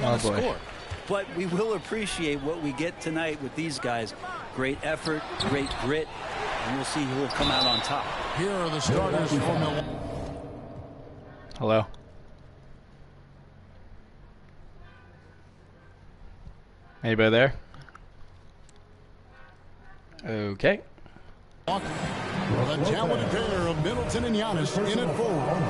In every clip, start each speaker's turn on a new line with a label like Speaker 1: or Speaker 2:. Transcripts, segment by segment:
Speaker 1: want to score. But we will appreciate what we get tonight with these guys. Great effort, great grit, and we'll see who will come out on top.
Speaker 2: Here are the starters for Milwaukee.
Speaker 3: Hello. Anybody there? Okay.
Speaker 2: The talented pair of Middleton and Giannis in at forward.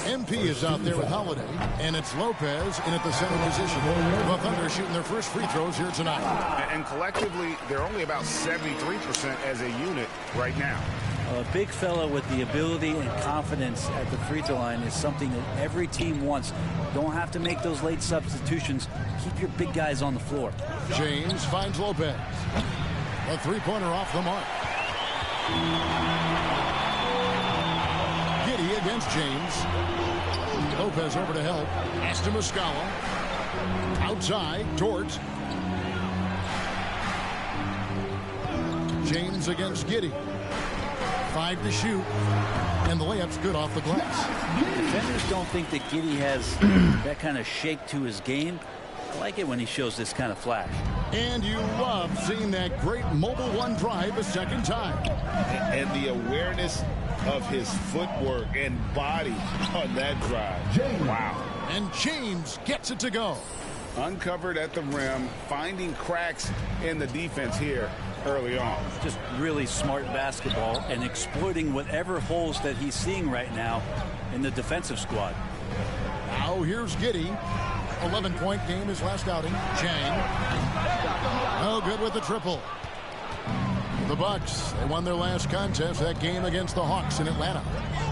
Speaker 2: MP is out there with Holiday, and it's Lopez in at the center position. The Thunder shooting their first free throws here tonight.
Speaker 4: And collectively, they're only about 73% as a unit right now.
Speaker 1: A big fella with the ability and confidence at the free throw line is something that every team wants. Don't have to make those late substitutions. Keep your big guys on the floor.
Speaker 2: James finds Lopez. A three-pointer off the mark. Giddey against James. Lopez over to help. Pass to Muscala. Outside, Dort. James against Giddey. 5 to shoot. And the layup's good off the glass.
Speaker 1: Defenders don't think that Giddey has that kind of shake to his game. I like it when he shows this kind of flash.
Speaker 2: And you love seeing that great mobile one drive a second time.
Speaker 4: And the awareness of his footwork and body on that drive. Wow.
Speaker 2: And James gets it to go.
Speaker 4: Uncovered at the rim, finding cracks in the defense here early on.
Speaker 1: Just really smart basketball and exploiting whatever holes that he's seeing right now in the defensive squad.
Speaker 2: Now here's Giddey. 11-point game his last outing. Chang. No good with the triple. The Bucks, they won their last contest, that game against the Hawks in Atlanta.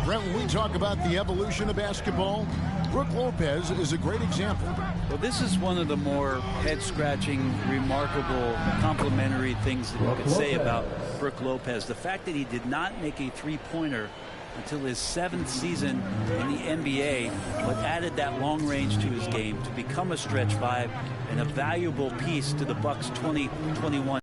Speaker 2: Brent, when we talk about the evolution of basketball, Brook Lopez is a great example.
Speaker 1: Well, this is one of the more head-scratching, remarkable, complimentary things that you could say about Brook Lopez. The fact that he did not make a three-pointer until his 7th season in the NBA, but added that long range to his game to become a stretch 5 and a valuable piece to the Bucks 2021.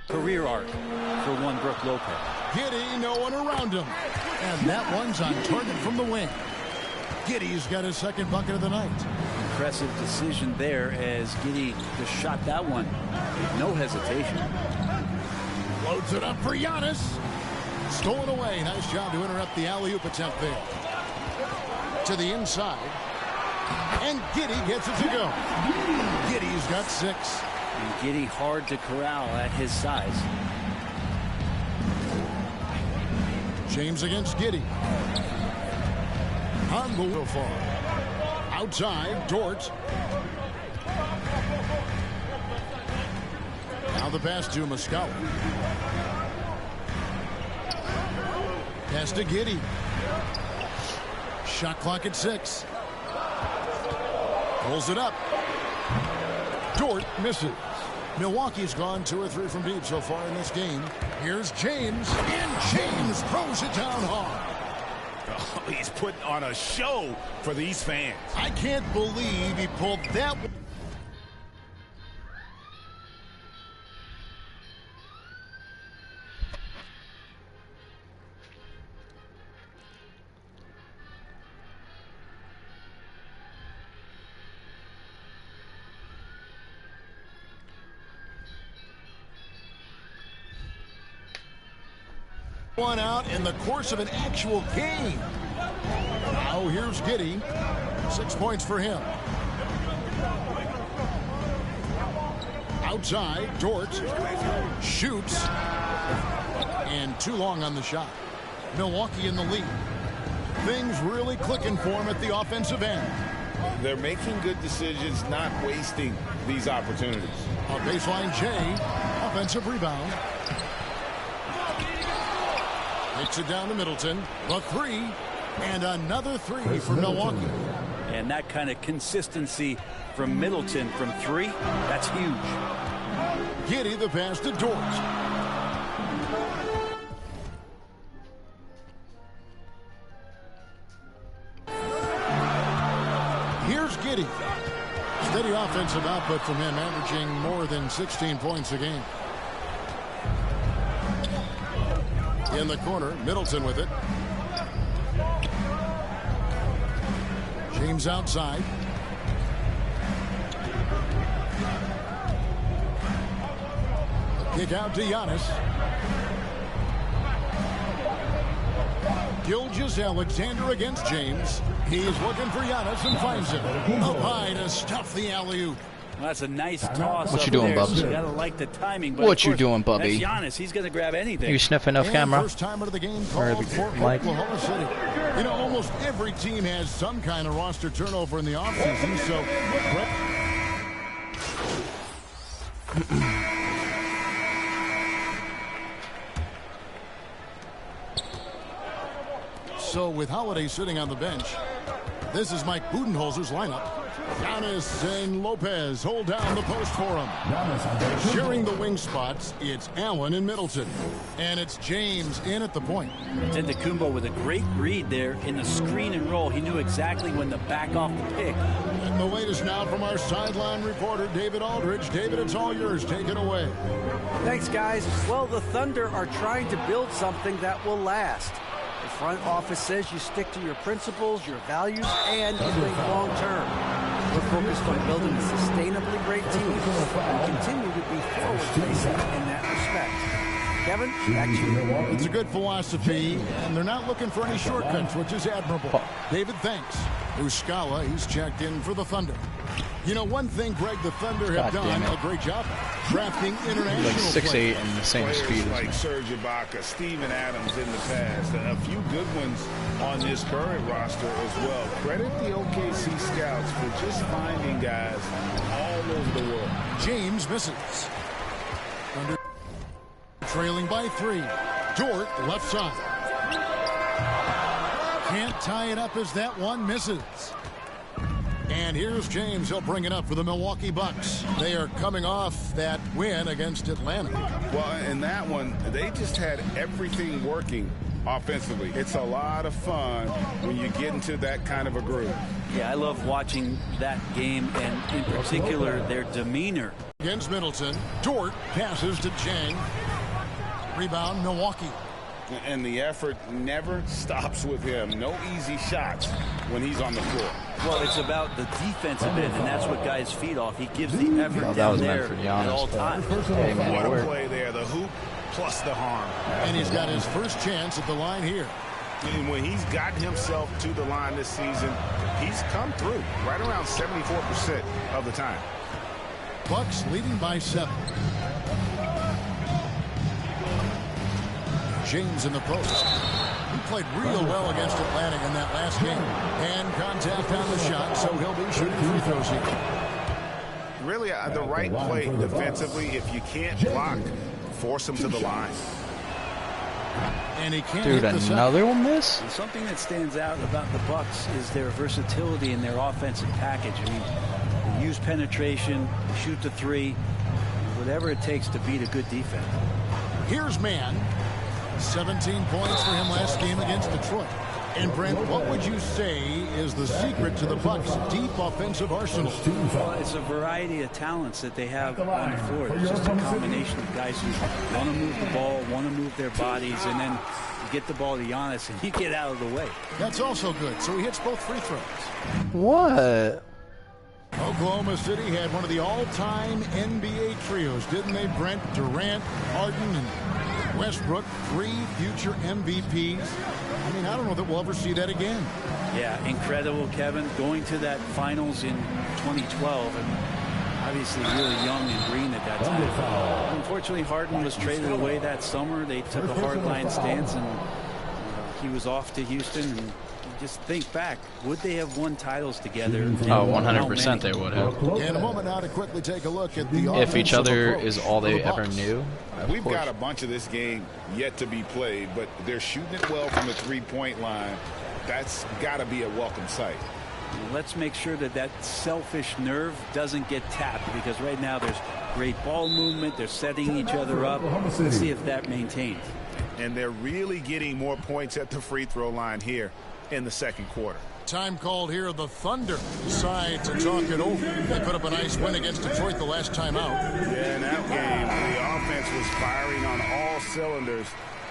Speaker 1: Career arc for one Brook Lopez.
Speaker 2: Giddey, no one around him. And that one's on target from the wing. Giddey's got his second bucket of the night.
Speaker 1: Impressive decision there as Giddey just shot that one with no hesitation.
Speaker 2: Loads it up for Giannis. Stolen away. Nice job to interrupt the alley-oop attempt there. To the inside. And Giddey gets it to go. Giddey's got 6.
Speaker 1: And Giddey hard to corral at his size.
Speaker 2: James against Giddey. On the wheel far. Outside, Dort. Now the pass to Muscala. Pass to Giddey. Shot clock at 6. Pulls it up. Dort misses. Milwaukee's gone 2 or 3 from deep so far in this game. Here's James, and James throws it down hard.
Speaker 4: Oh, he's putting on a show for these fans.
Speaker 2: I can't believe he pulled that one. One out in the course of an actual game. Now here's Giddey. 6 points for him. Outside, Dort shoots. And too long on the shot. Milwaukee in the lead. Things really clicking for him at the offensive end.
Speaker 4: They're making good decisions, not wasting these opportunities.
Speaker 2: On baseline, Jay. Offensive rebound. Kicks it down to Middleton. The three. And another three for Milwaukee.
Speaker 1: And that kind of consistency from Middleton from three, that's huge.
Speaker 2: Giddey the pass to Dort. Here's Giddey. Steady offensive output from him, averaging more than 16 points a game. In the corner, Middleton with it. James outside. Kick out to Giannis. Gilgeous-Alexander against James. He's looking for Giannis and finds him. Up high to stuff the alley-oop.
Speaker 1: Well, that's a nice toss.
Speaker 3: What you doing, Bubs?
Speaker 1: So you gotta like the timing. But
Speaker 3: What you doing, Bubby?
Speaker 1: That's Giannis. He's gonna grab anything.
Speaker 3: You sniffing off
Speaker 2: And
Speaker 3: camera?
Speaker 2: first timer of the game called for Oklahoma City. You know, almost every team has some kind of roster turnover in the offseason, so So with Holiday sitting on the bench, this is Mike Budenholzer's lineup. Giannis and Lopez hold down the post for him. Sharing the wing spots, it's Allen and Middleton. And it's James in at the point.
Speaker 1: Antetokounmpo with a great read there in the screen and roll. He knew exactly when to back off the pick.
Speaker 2: And the latest now from our sideline reporter, David Aldridge. David, it's all yours. Take it away.
Speaker 5: Thanks, guys. Well, the Thunder are trying to build something that will last. The front office says you stick to your principles, your values, and you think long term. We're focused on building a sustainably great team and continue to be forward-facing in that respect. Kevin, back to you.
Speaker 2: It's a good philosophy, and they're not looking for any shortcuts, which is admirable. David, thanks. Uscala, he's checked in for the Thunder. You know, one thing, Greg, the Thunder have done a great job drafting international
Speaker 3: Like 6'8"
Speaker 2: players.
Speaker 3: and the same
Speaker 4: Players
Speaker 3: speed as
Speaker 4: like
Speaker 3: me.
Speaker 4: Serge Ibaka, Steven Adams in the past, and a few good ones on this current roster as well. Credit the OKC scouts for just finding guys all over the world.
Speaker 2: James misses. Thunder trailing by 3. Dort, left side. Can't tie it up as that one misses. And here's James. He'll bring it up for the Milwaukee Bucks. They are coming off that win against Atlanta.
Speaker 4: Well, in that one, they just had everything working offensively. It's a lot of fun when you get into that kind of a groove.
Speaker 1: Yeah, I love watching that game, and in particular, their demeanor.
Speaker 2: Against Middleton. Dort passes to Chang. Rebound, Milwaukee.
Speaker 4: And the effort never stops with him. No easy shots when he's on the floor.
Speaker 1: Well, it's about the defensive end, and that's what guys feed off. He gives the effort
Speaker 3: that
Speaker 1: down
Speaker 3: was meant
Speaker 1: there
Speaker 3: for
Speaker 1: at
Speaker 3: Giannis,
Speaker 1: all
Speaker 3: but-
Speaker 1: times.
Speaker 3: Hey, man,
Speaker 4: What
Speaker 3: it
Speaker 4: a
Speaker 3: worked.
Speaker 4: play there. The hoop plus the harm.
Speaker 2: And he's got his first chance at the line here.
Speaker 4: And when he's gotten himself to the line this season, he's come through right around 74% of the time.
Speaker 2: Bucks leading by 7. James in the post. He played real well against Atlanta in that last game. And contact on the shot, so he'll be shooting free throws here.
Speaker 4: Really, the right play defensively. If you can't block, force him to the line.
Speaker 2: And he can't
Speaker 3: Dude,
Speaker 2: hit the second.
Speaker 3: another one miss?
Speaker 1: And something that stands out about the Bucks is their versatility in their offensive package. I mean, they use penetration, they shoot the three, whatever it takes to beat a good defense.
Speaker 2: Here's Mann. 17 points for him last game against Detroit. And Brent, what would you say is the secret to the Bucks' deep offensive arsenal?
Speaker 1: Well, it's a variety of talents that they have on the floor. It's just a combination of guys who want to move the ball, want to move their bodies, and then you get the ball to Giannis and you get out of the way.
Speaker 2: That's also good. So he hits both free throws.
Speaker 3: What?
Speaker 2: Oklahoma City had one of the all-time NBA trios, didn't they, Brent? Durant, Harden, and Westbrook, 3 future MVPs. I mean, I don't know that we'll ever see that again.
Speaker 1: Yeah, incredible, Kevin. Going to that finals in 2012, and obviously really young and green at that time. Unfortunately, Harden was traded away that summer. They took a hardline stance, and he was off to Houston. And Just think back. Would they have won titles together?
Speaker 3: Oh, 100% they would have.
Speaker 2: In a moment now to quickly take a look at the
Speaker 3: If each other
Speaker 2: offensive
Speaker 3: is
Speaker 2: approach
Speaker 3: all
Speaker 2: for the
Speaker 3: they ever
Speaker 2: Bucks.
Speaker 3: knew.
Speaker 4: We've got a bunch of this game yet to be played, but they're shooting it well from the three-point line. That's got to be a welcome sight.
Speaker 1: Let's make sure that that selfish nerve doesn't get tapped, because right now there's great ball movement. They're setting each other up. Let's see if that maintains.
Speaker 4: And they're really getting more points at the free throw line here in the second quarter.
Speaker 2: Time called here. The Thunder decide to talk it over. They put up a nice win against Detroit the last time out.
Speaker 4: Yeah, in that game, the offense was firing on all cylinders,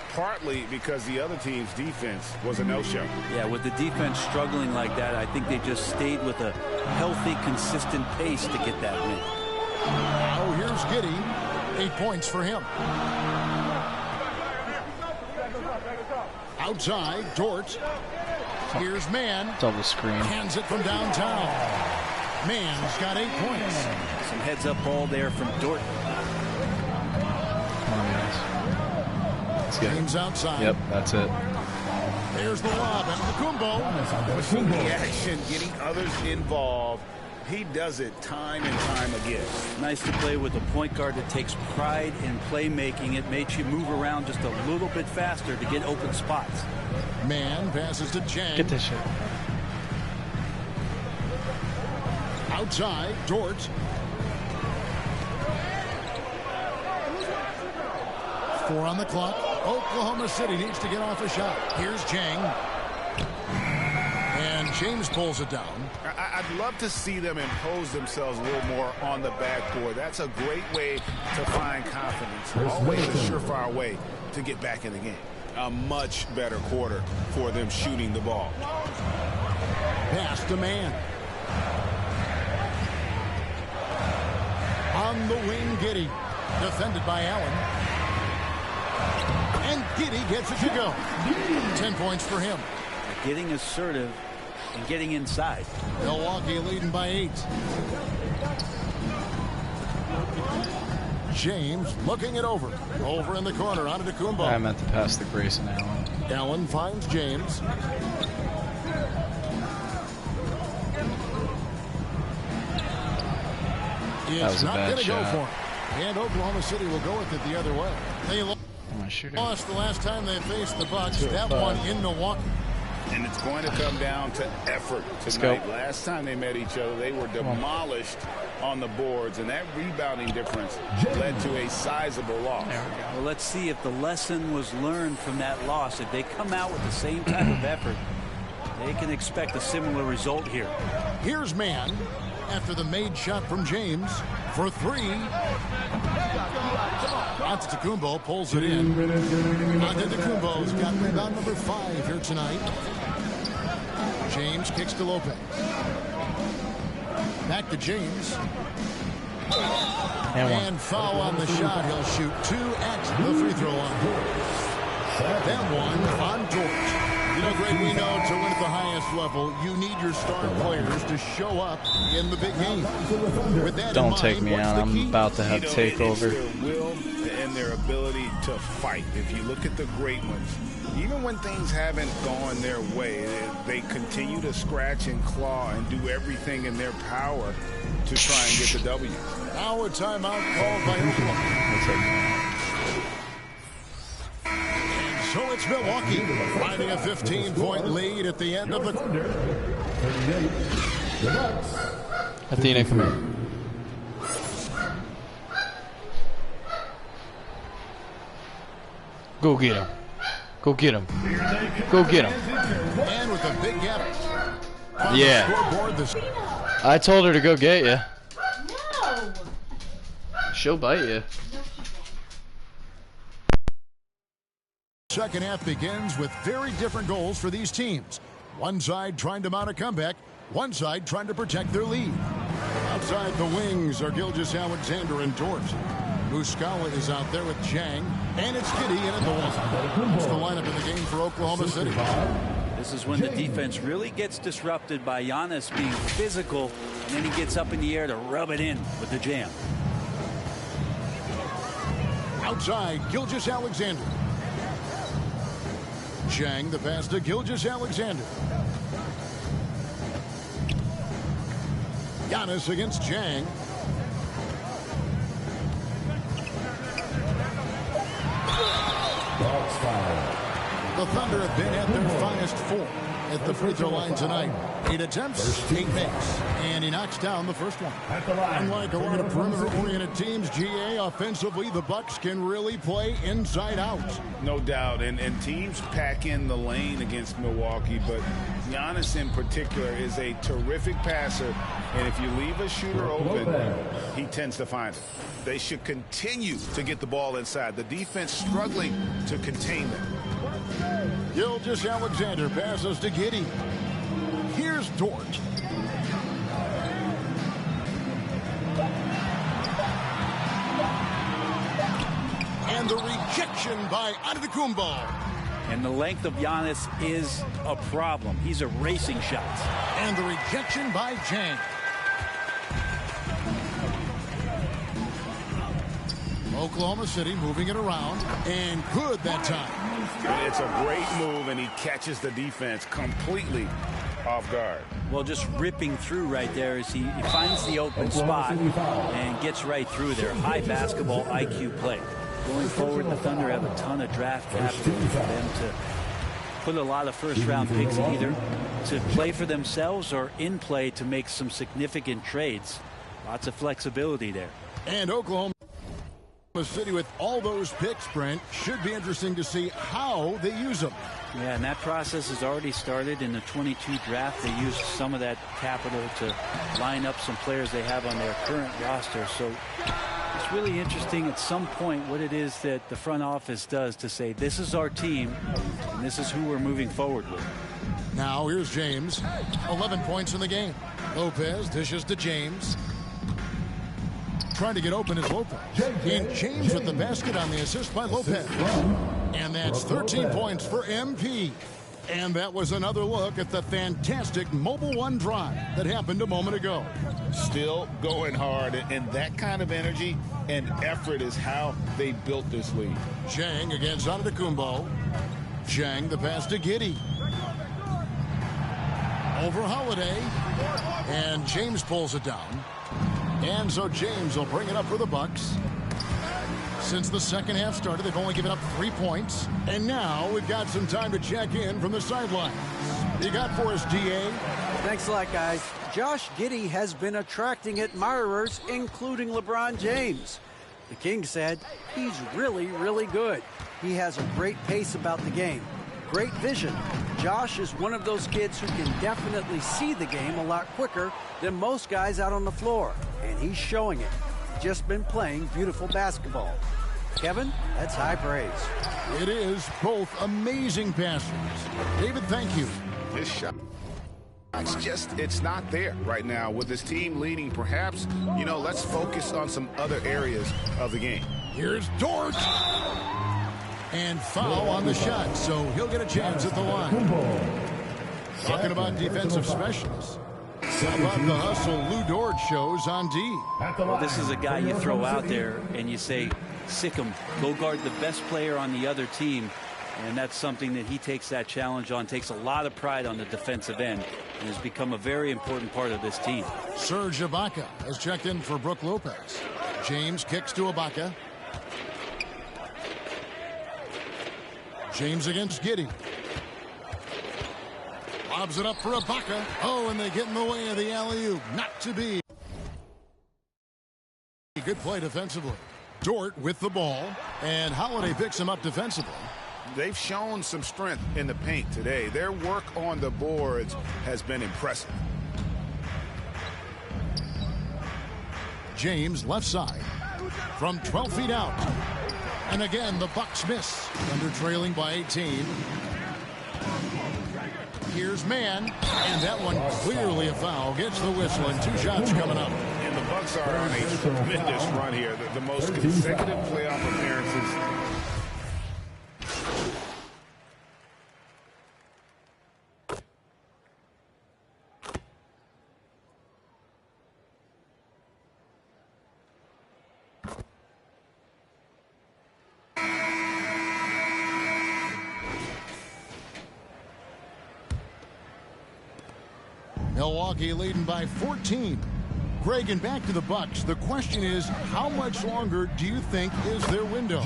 Speaker 4: partly because the other team's defense was a no-show.
Speaker 1: Yeah, with the defense struggling like that, I think they just stayed with a healthy, consistent pace to get that win.
Speaker 2: Now here's Giddey. 8 points for him. Outside, Dort. Here's Mann.
Speaker 3: Double screen.
Speaker 2: Hands it from downtown. Mann's got 8 points.
Speaker 1: Some heads-up ball there from Dort.
Speaker 3: Come on, guys. Let's get
Speaker 2: James
Speaker 3: it.
Speaker 2: outside.
Speaker 3: Yep, that's it.
Speaker 2: There's the lob. And Kumbo.
Speaker 4: Pushing the action, getting others involved. He does it time and time again.
Speaker 1: Nice to play with a point guard that takes pride in playmaking. It makes you move around just a little bit faster to get open spots.
Speaker 2: Mann passes to Chang.
Speaker 3: Get this shit.
Speaker 2: Outside, Dort. Four on the clock. Oklahoma City needs to get off a shot. Here's Chang. And James pulls it down.
Speaker 4: I'd love to see them impose themselves a little more on the backboard. That's a great way to find confidence. Always a surefire way to get back in the game. A much better quarter for them shooting the ball.
Speaker 2: Pass to Mann. On the wing, Giddey. Defended by Allen. And Giddey gets it to go. 10 points for him.
Speaker 1: Getting assertive and getting inside.
Speaker 2: Milwaukee leading by 8. James looking it over. Over in the corner, onto
Speaker 3: I
Speaker 2: Kumbo.
Speaker 3: meant to pass the Grayson Allen.
Speaker 2: Allen finds James.
Speaker 3: That was a
Speaker 2: not
Speaker 3: bad
Speaker 2: going to go
Speaker 3: shot.
Speaker 2: for him. And Oklahoma City will go with it the other way. They lost the last time they faced the Bucks. That one in Milwaukee.
Speaker 4: And it's going to come down to effort tonight. Last time they met each other, they were demolished on the boards, and that rebounding difference led to a sizable loss.
Speaker 1: Well, let's see if the lesson was learned from that loss. If they come out with the same type of effort, they can expect a similar result here.
Speaker 2: Here's Mann after the made shot from James for 3. Antetokounmpo pulls it in. Antetokounmpo's got rebound number 5 here tonight. James kicks to Lopez. Back to James. And foul on the shot. He'll shoot 2 at the free throw line. Then one on Dort. You know, Greg, we know to win at the highest level, you need your star players to show up in the big game. With that
Speaker 3: Don't
Speaker 2: in mind,
Speaker 3: take me
Speaker 2: what's
Speaker 3: out.
Speaker 2: the
Speaker 3: I'm
Speaker 2: key?
Speaker 3: about to have takeover.
Speaker 4: It's their will and their ability to fight. If you look at the great ones, even when things haven't gone their way, they continue to scratch and claw and do everything in their power to try and get the W.
Speaker 2: Now a timeout called by Oklahoma. So it's Milwaukee finding a 15-point lead at the end of the quarter.
Speaker 3: Athena, come here. Go get him. Go get him. Go get him.
Speaker 2: And with a big gap on
Speaker 3: Yeah.
Speaker 2: the scoreboard, this
Speaker 3: I told her to go get you.
Speaker 6: No.
Speaker 3: She'll bite you.
Speaker 2: second half begins with very different goals for these teams. One side trying to mount a comeback, one side trying to protect their lead. Outside the wings are Gilgeous-Alexander and Dort. Muscala is out there with Chang, and it's Giddey in at the one. That's the lineup in the game for Oklahoma City.
Speaker 1: This is when the defense really gets disrupted by Giannis being physical, and then he gets up in the air to rub it in with the jam.
Speaker 2: Outside, Gilgeous-Alexander. Zhang, the pass to Gilgeous-Alexander. Giannis against Zhang. The Thunder have been at their finest form at the free throw line tonight. 8 attempts, 8 makes, and he knocks down the first one. Unlike a lot of perimeter-oriented teams, GA, offensively, the Bucks can really play inside out.
Speaker 4: No doubt, and teams pack in the lane against Milwaukee, but Giannis in particular is a terrific passer, and if you leave a shooter open, he tends to find it. They should continue to get the ball inside. The defense struggling to contain them.
Speaker 2: Gilgeous-Alexander passes to Giddey. Here's Dort. And the rejection by Antetokounmpo.
Speaker 1: And the length of Giannis is a problem. He's erasing shots.
Speaker 2: And the rejection by Zhang. Oklahoma City moving it around, and good that time.
Speaker 4: It's a great move, and he catches the defense completely off guard.
Speaker 1: Well, just ripping through right there as he finds the open spot and gets right through there. High basketball IQ play. Going forward, the Thunder have a ton of draft capital for them to put a lot of first-round picks either to play for themselves or in play to make some significant trades. Lots of flexibility there.
Speaker 2: And Oklahoma City with all those picks, Brent, should be interesting to see how they use them.
Speaker 1: Yeah, and that process has already started in the 22 draft. They used some of that capital to line up some players they have on their current roster. So it's really interesting at some point what it is that the front office does to say, this is our team, and this is who we're moving forward with.
Speaker 2: Now here's James. 11 points in the game. Lopez dishes to James. Trying to get open is Lopez. And James with the basket on the assist by Lopez. And that's 13 points for MP. And that was another look at the fantastic Mobile One drive that happened a moment ago.
Speaker 4: Still going hard, and that kind of energy and effort is how they built this lead.
Speaker 2: Zhang against Antetokounmpo. Zhang the pass to Giddey. Over Holiday. And James pulls it down. And so James will bring it up for the Bucks. Since the second half started, they've only given up 3 points. And now we've got some time to check in from the sidelines. You got for us, DA?
Speaker 5: Thanks a lot, guys. Josh Giddey has been attracting admirers, including LeBron James. The King said he's really, really good. He has a great pace about the game. Great vision. Josh is one of those kids who can definitely see the game a lot quicker than most guys out on the floor. And he's showing it. Just been playing beautiful basketball. Kevin, that's high praise.
Speaker 2: It is. Both amazing passers. David, thank you.
Speaker 4: This shot, it's not there right now with this team leading. Perhaps, let's focus on some other areas of the game.
Speaker 2: Here's Dort. And foul on the shot, so he'll get a chance at the line. Talking about defensive specialists. How about the hustle Lou Dort shows on D?
Speaker 1: Well, this is a guy you throw out there and you say, sick him, go guard the best player on the other team. And that's something that he takes that challenge on, takes a lot of pride on the defensive end, and has become a very important part of this team.
Speaker 2: Serge Ibaka has checked in for Brook Lopez. James kicks to Ibaka. James against Giddey. Lobs it up for Ibaka. Oh, and they get in the way of the alley-oop. Not to be. Good play defensively. Dort with the ball, and Holiday picks him up defensively.
Speaker 4: They've shown some strength in the paint today. Their work on the boards has been impressive.
Speaker 2: James left side from 12 feet out. And again, the Bucks miss. Thunder trailing by 18. Here's Mann, and that one clearly a foul. Gets the whistle, and 2 shots coming up.
Speaker 4: And the Bucks are on a tremendous run here. The most consecutive playoff appearances.
Speaker 2: Milwaukee leading by 14. Greg, and back to the Bucks. The question is, how much longer do you think is their window?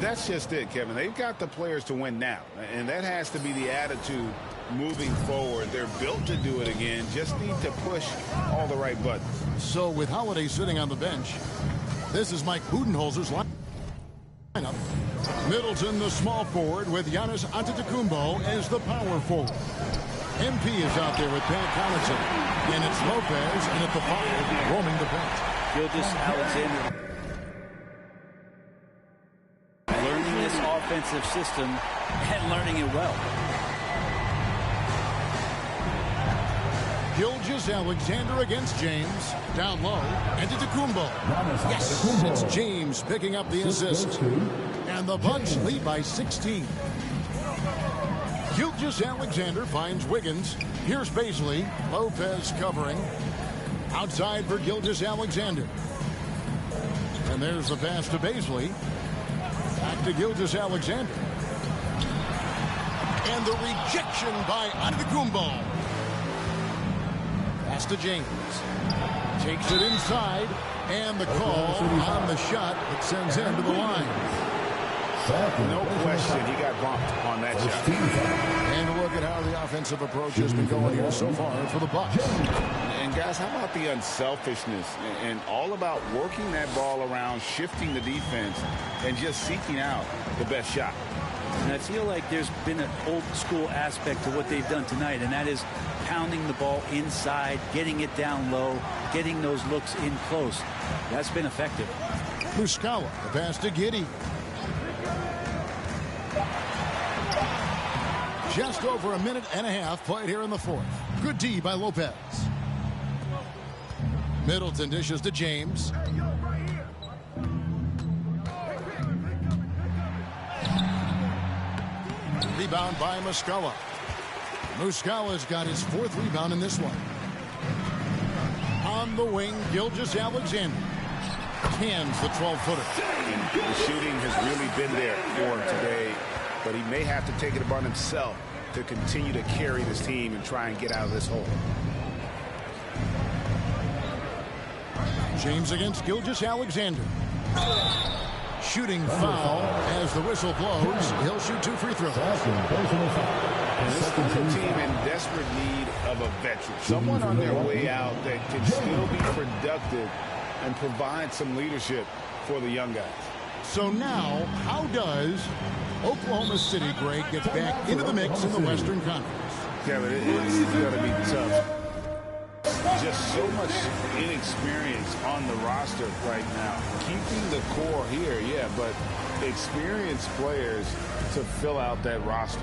Speaker 4: That's just it, Kevin. They've got the players to win now, and that has to be the attitude moving forward. They're built to do it again. Just need to push all the right buttons.
Speaker 2: So with Holiday sitting on the bench, this is Mike Budenholzer's lineup. Middleton, the small forward, with Giannis Antetokounmpo as the power forward. MP is out there with Pat Connaughton. And it's Lopez, and at the 5, roaming the bench.
Speaker 1: Gilgeous-Alexander learning this offensive system and learning it well.
Speaker 2: Gilgeous-Alexander against James. Down low. Antetokounmpo. Yes, it's James picking up the assist. And the Bucks lead by 16. Gilgeous-Alexander finds Wiggins. Here's Baisley. Lopez covering. Outside for Gilgeous-Alexander. And there's the pass to Baisley. Back to Gilgeous-Alexander. And the rejection by Antetokounmpo. Pass to James. Takes it inside. And the call on the shot that sends him to the line.
Speaker 4: No question, he got bumped on that shot.
Speaker 2: And look at how the offensive approach has been going here so far for the Bucks.
Speaker 4: And guys, how about the unselfishness and all about working that ball around, shifting the defense, and just seeking out the best shot.
Speaker 1: And I feel like there's been an old school aspect to what they've done tonight, and that is pounding the ball inside, getting it down low, getting those looks in close. That's been effective.
Speaker 2: Muscala, the pass to Giddey. Just over a minute and a half played here in the fourth. Good D by Lopez. Middleton dishes to James. Rebound by Muscala. Muscala's got his 4th rebound in this one. On the wing, Gilgeous-Alexander cans the 12-footer.
Speaker 4: The shooting has really been there for him today, but he may have to take it upon himself to continue to carry this team and try and get out of this hole.
Speaker 2: James against Gilgeous-Alexander. Shooting foul as the whistle blows. He'll shoot 2 free throws.
Speaker 4: This is a team in desperate need of a veteran. Someone on their way out that can still be productive and provide some leadership for the young guys.
Speaker 2: So now, how does Oklahoma City, Greg, get back into the mix in the Western Conference?
Speaker 4: Kevin, it's going to be tough. Just so much inexperience on the roster right now. Keeping the core here, yeah, but experienced players to fill out that roster.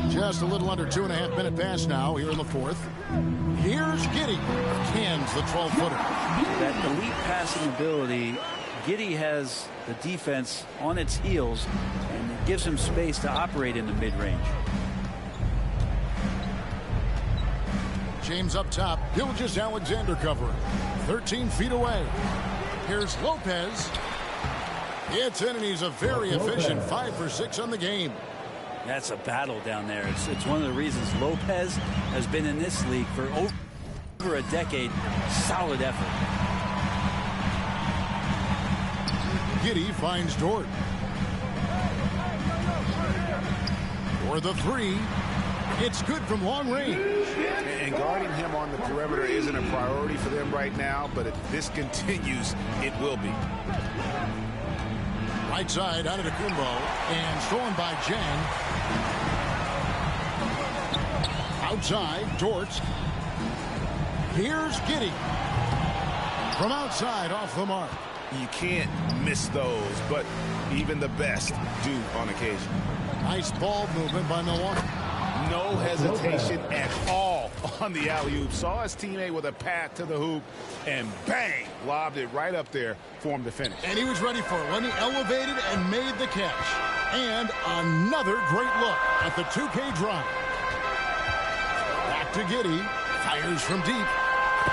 Speaker 2: Just a little under 2.5 minute pass now here in the fourth. Here's Giddey. Cans the 12-footer.
Speaker 1: That elite passing ability, Giddey has the defense on its heels, and it gives him space to operate in the mid-range.
Speaker 2: James up top. Gilgeous-Alexander covering. 13 feet away. Here's Lopez. It's in, and he's a very efficient 5 for 6 on the game.
Speaker 1: That's a battle down there. It's one of the reasons Lopez has been in this league for over a decade. Solid effort.
Speaker 2: Giddey finds Dort. For the 3. It's good from long range.
Speaker 4: And guarding him on the perimeter isn't a priority for them right now, but if this continues, it will be.
Speaker 2: Right side, Antetokounmpo, and stolen by Jen. Outside, Dort. Here's Giddey. From outside, off the mark.
Speaker 4: You can't miss those, but even the best do on occasion.
Speaker 2: Nice ball movement by Milwaukee.
Speaker 4: No hesitation at all on the alley-oop. Saw his teammate with a path to the hoop, and bang, lobbed it right up there for him to finish.
Speaker 2: And he was ready for it when he elevated and made the catch. And another great look at the 2K drive. Back to Giddey. Fires from deep.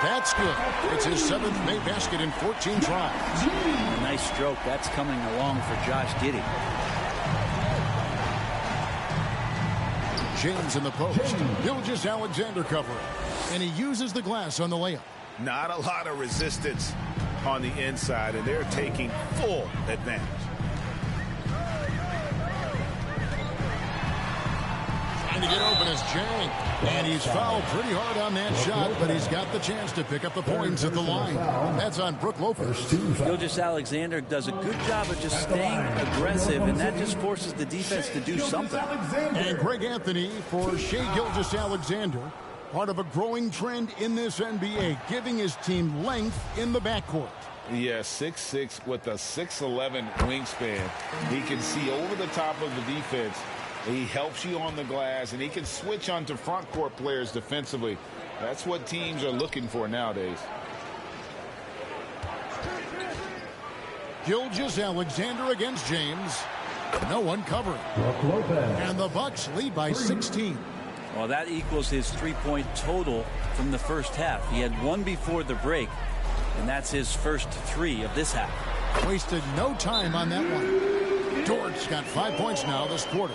Speaker 2: That's good. It's his 7th made basket in 14 tries.
Speaker 1: A nice stroke. That's coming along for Josh Giddey.
Speaker 2: James in the post. Gilgeous-Alexander covering. And he uses the glass on the layup.
Speaker 4: Not a lot of resistance on the inside, and they're taking full advantage.
Speaker 2: Trying to get open is Jang. And he's fouled pretty hard on that shot, but he's got the chance to pick up the points at the line. That's on Brook Lopez.
Speaker 1: Gilgeous-Alexander does a good job of just staying aggressive, and that just forces the defense to do something.
Speaker 2: And Greg Anthony for Shai Gilgeous-Alexander. Part of a growing trend in this NBA, giving his team length in the backcourt.
Speaker 4: Yeah, 6'6" with a 6'11" wingspan. He can see over the top of the defense. He helps you on the glass, and he can switch onto front court players defensively. That's what teams are looking for nowadays.
Speaker 2: Gilgeous-Alexander against James. No one covering. And the Bucks lead by 16.
Speaker 1: Well, that equals his three-point total from the first half. He had one before the break, and that's his first 3 of this half.
Speaker 2: Wasted no time on that one. Dort's got 5 points now this quarter.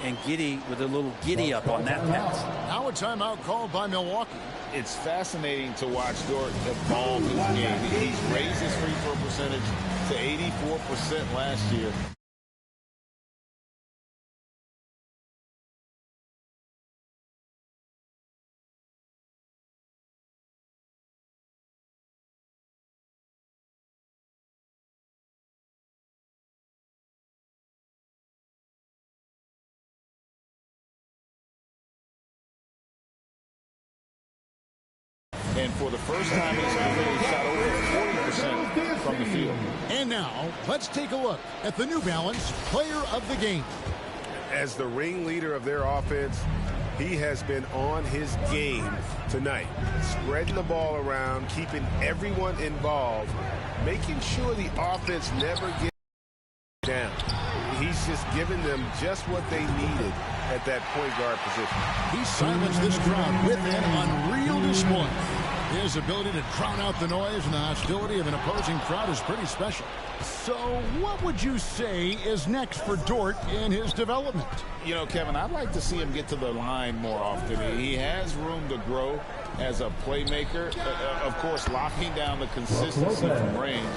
Speaker 1: And Giddey with a little giddy up on that pass.
Speaker 2: Now a timeout called by Milwaukee.
Speaker 4: It's fascinating to watch Dort evolve his game. He's raised his free throw percentage to 84% last year. And for the first time in his career, he shot over 40% from the field.
Speaker 2: And now, let's take a look at the New Balance Player of the Game.
Speaker 6: As the ringleader of their offense, he has been on his game tonight. Spreading the ball around, keeping everyone involved, making sure the offense never gets down. He's just giving them just what they needed at that point guard position.
Speaker 2: He silenced this crowd with an unreal display. His ability to drown out the noise and the hostility of an opposing crowd is pretty special. So what would you say is next for Dort in his development?
Speaker 4: You know, Kevin, I'd like to see him get to the line more often. He has room to grow as a playmaker. Of course, locking down the consistency from range.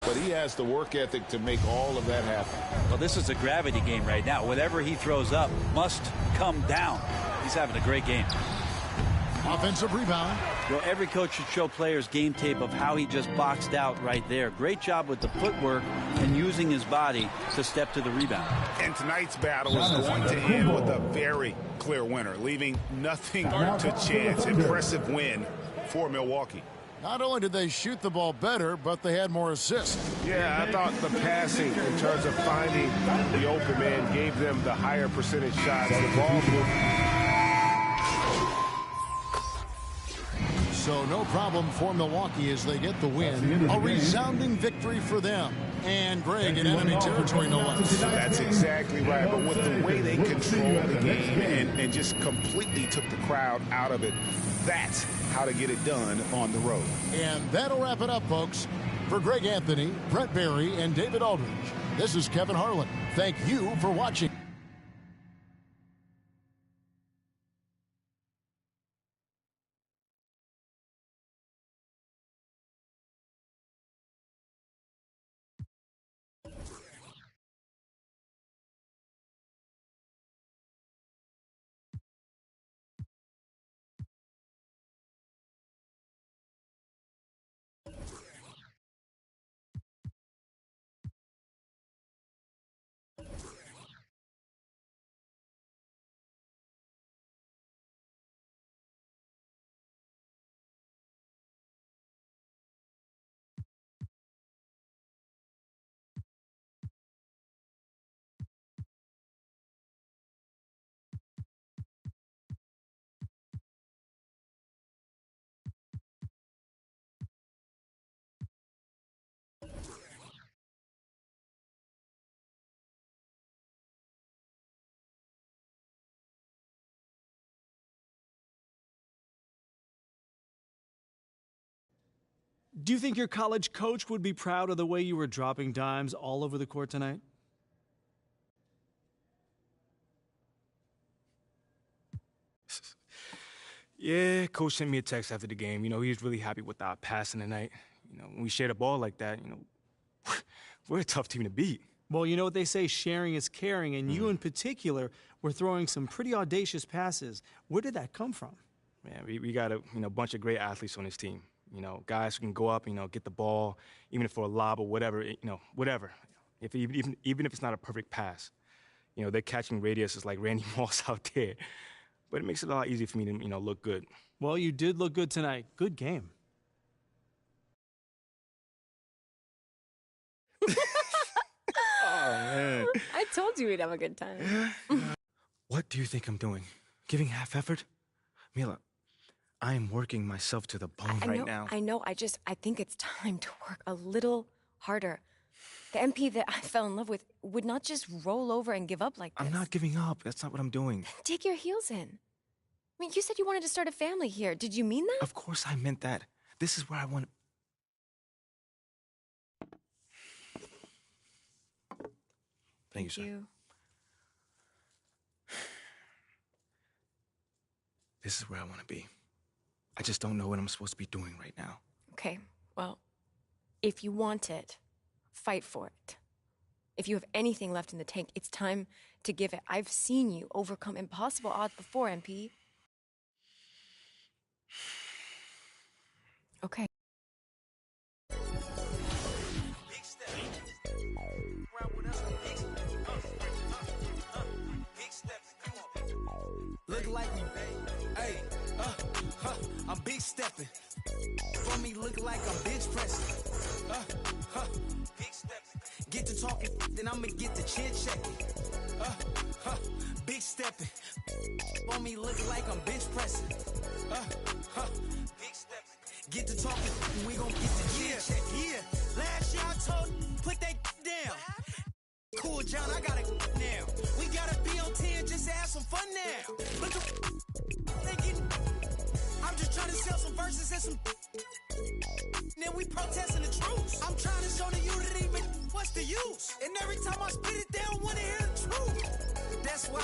Speaker 4: But he has the work ethic to make all of that happen.
Speaker 1: Well, this is a gravity game right now. Whatever he throws up must come down. He's having a great game.
Speaker 2: Offensive rebound.
Speaker 1: You know, every coach should show players game tape of how he just boxed out right there. Great job with the footwork and using his body to step to the rebound.
Speaker 4: And tonight's battle is going to end with a very clear winner, leaving nothing to chance. Impressive win for Milwaukee.
Speaker 2: Not only did they shoot the ball better, but they had more assists.
Speaker 6: Yeah, I thought the passing in terms of finding the open man gave them the higher percentage shots. The ball moved.
Speaker 2: So no problem for Milwaukee as they get the win. A resounding victory for them. And Greg in enemy territory, no less.
Speaker 4: That's exactly right. But with the way they controlled the game and just completely took the crowd out of it, that's how to get it done on the road.
Speaker 2: And that'll wrap it up, folks. For Greg Anthony, Brett Barry, and David Aldridge, this is Kevin Harlan. Thank you for watching.
Speaker 7: Do you think your college coach would be proud of the way you were dropping dimes all over the court tonight?
Speaker 8: Yeah, coach sent me a text after the game. You know, he was really happy with our passing tonight. You know, when we share the ball like that, you know, we're a tough team to beat.
Speaker 7: Well, you know what they say, sharing is caring, and you in particular were throwing some pretty audacious passes. Where did that come from?
Speaker 8: Man, we got a bunch of great athletes on this team. You know, guys who can go up, get the ball, even if for a lob or whatever, whatever. Even if it's not a perfect pass. You know, their catching radius is like Randy Moss out there. But it makes it a lot easier for me to, look good.
Speaker 7: Well, you did look good tonight. Good game.
Speaker 8: Oh, man.
Speaker 9: I told you we'd have a good time.
Speaker 8: What do you think I'm doing? Giving half effort? Mila, I am working myself to the bone right now.
Speaker 9: I know. I think it's time to work a little harder. The MP that I fell in love with would not just roll over and give up like this.
Speaker 8: I'm not giving up. That's not what I'm doing.
Speaker 9: Dig your heels in. I mean, you said you wanted to start a family here. Did you mean that?
Speaker 8: Of course I meant that. This is where I want to... Thank you, sir. This is where I want to be. I just don't know what I'm supposed to be doing right now.
Speaker 9: Okay, well, if you want it, fight for it. If you have anything left in the tank, it's time to give it. I've seen you overcome impossible odds before, MP. Okay.
Speaker 10: Look like we, hey, I'm big stepping. For me, look like I'm bench pressing. Big stepping. Get to talking, then I'ma get to chin checking. Big stepping. For me, look like I'm bench pressing. Big stepping. Get to talking, we gon' get to chin checking. Yeah, last year I told put that down. Cool, John, I got it now. We gotta be on 10 just to have some fun now. Look thinking, I'm just trying to sell some verses and some. Then we protesting the truth. I'm trying to show the unity, but what's the use? And every time I spit it, they don't want to hear the truth. That's why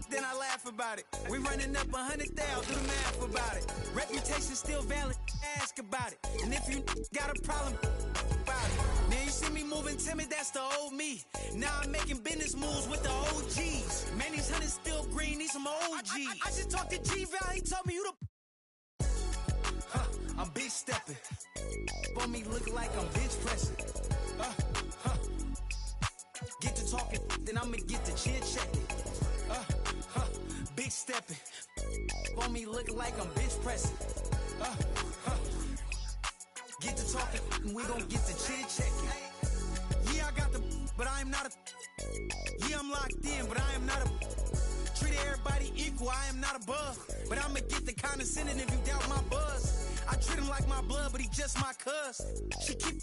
Speaker 10: then I laugh about it. We running up 100,000, do the math about it. Reputation still valid, ask about it. And if you got a problem about it, now you see me moving timid, that's the old me. Now I'm making business moves with the OGs. Man, these hunters still green, need some OGs. I just talked to G-Val, he told me you the... I'm big stepping. For me, look like I'm bench pressing. Get to talking, then I'ma get to chin checking. Big stepping. For me, look like I'm bench pressing. Get to talking, and we gon' get to chin checking. Yeah, I got the, but I am not a. Yeah, I'm locked in, but I am not a. Treat everybody equal, I am not above. But I'ma get the condescending if you doubt my buzz. I treat him like my blood, but he just my cuz. She keep,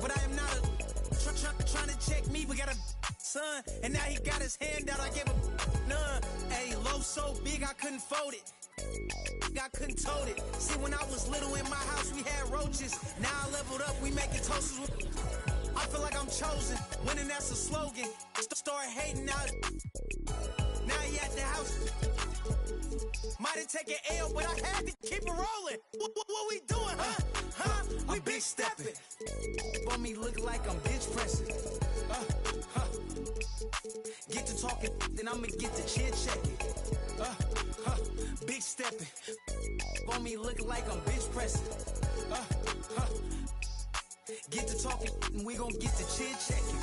Speaker 10: but I am not a. Trying to check me, but got a son. And now he got his hand out, I gave him none. Hey, low so big I couldn't fold it. I couldn't tote it. See, when I was little in my house, we had roaches. Now I leveled up, we making toasters with. I feel like I'm chosen. Winning, that's a slogan. Start hating out. Now he at the house. Might have taken L, but I had to keep it rolling. What we doing, huh? We big stepping. For me, look like I'm bench pressing. Get to talking, then I'ma get to chin checking. Big stepping. For me, look like I'm bench pressing. Get to talking, and we gon' get to chin checking.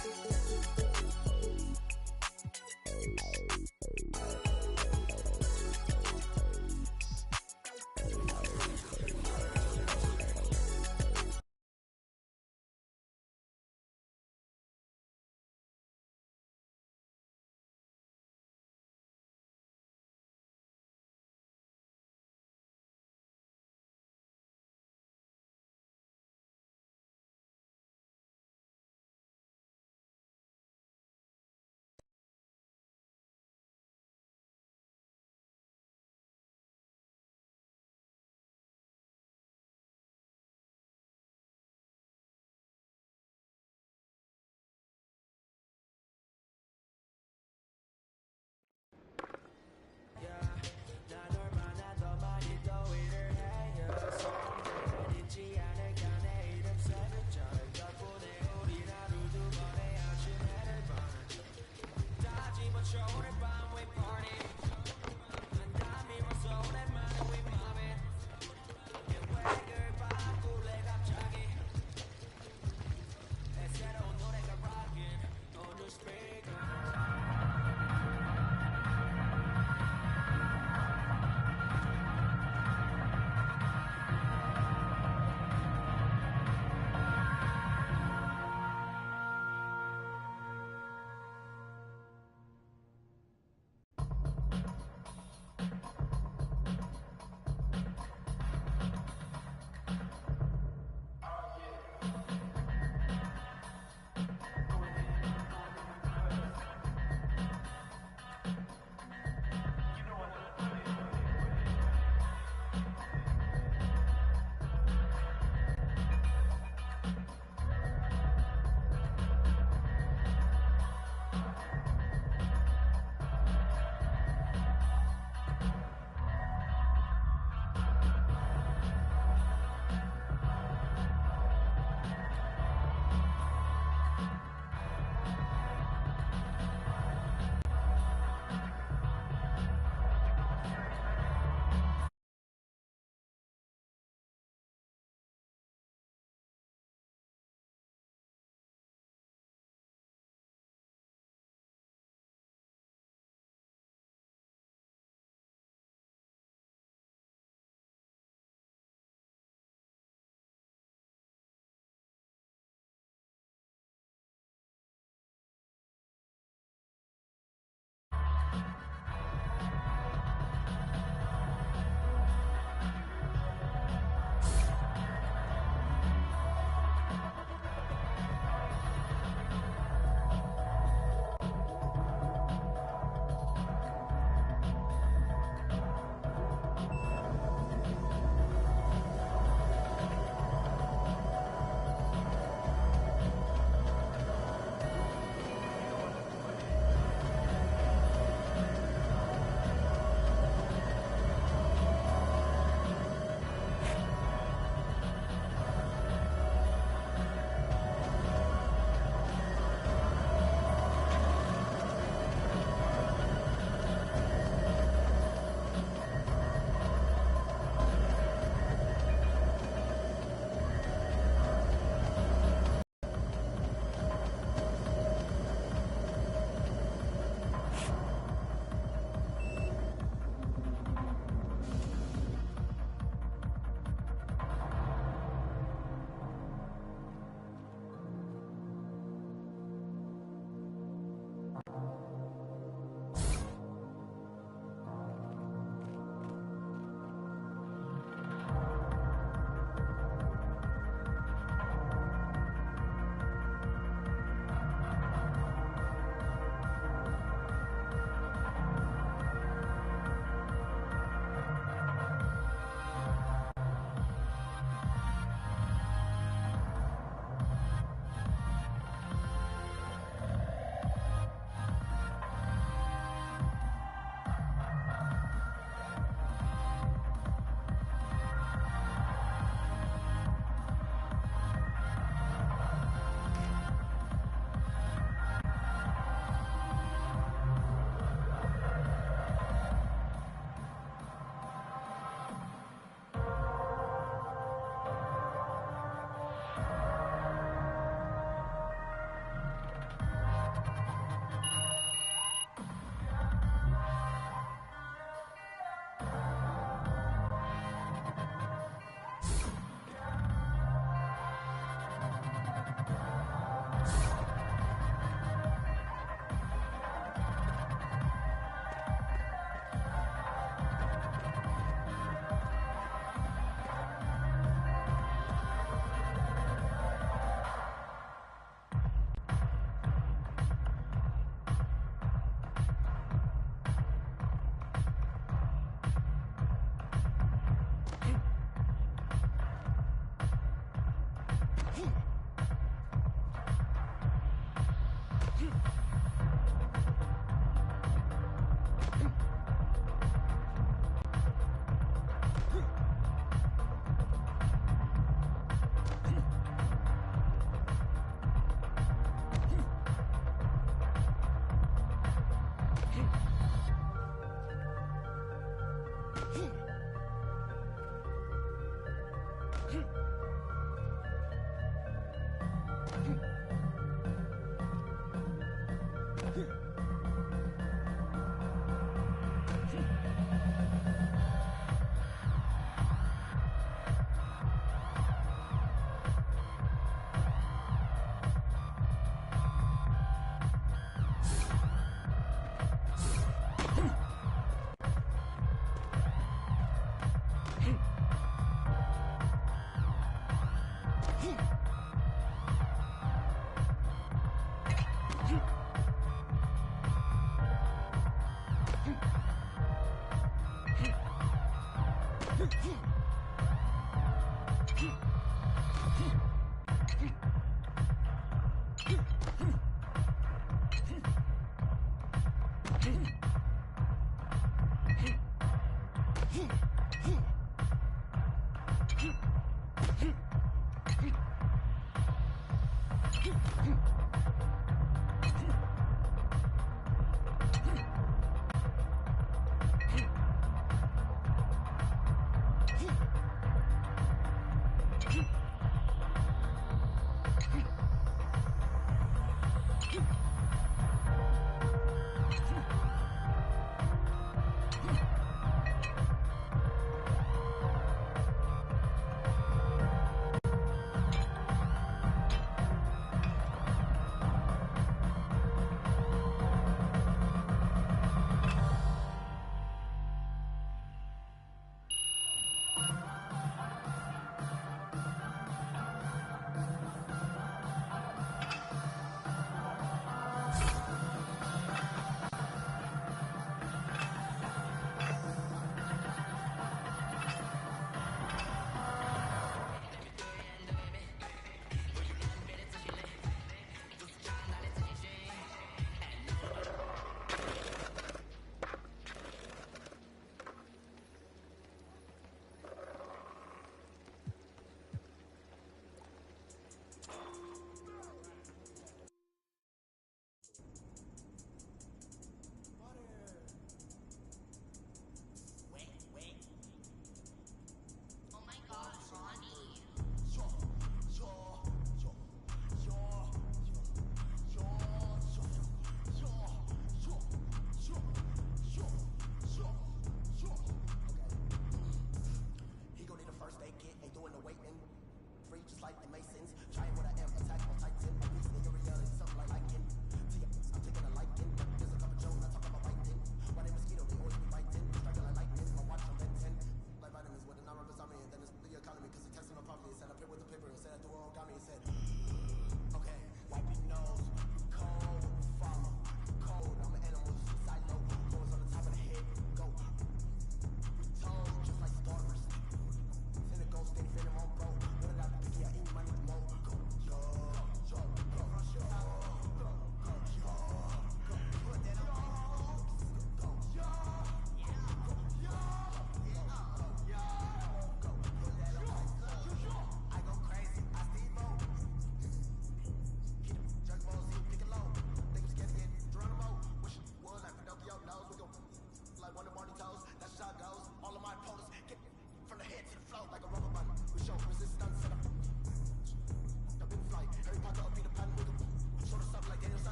Speaker 2: Hmm.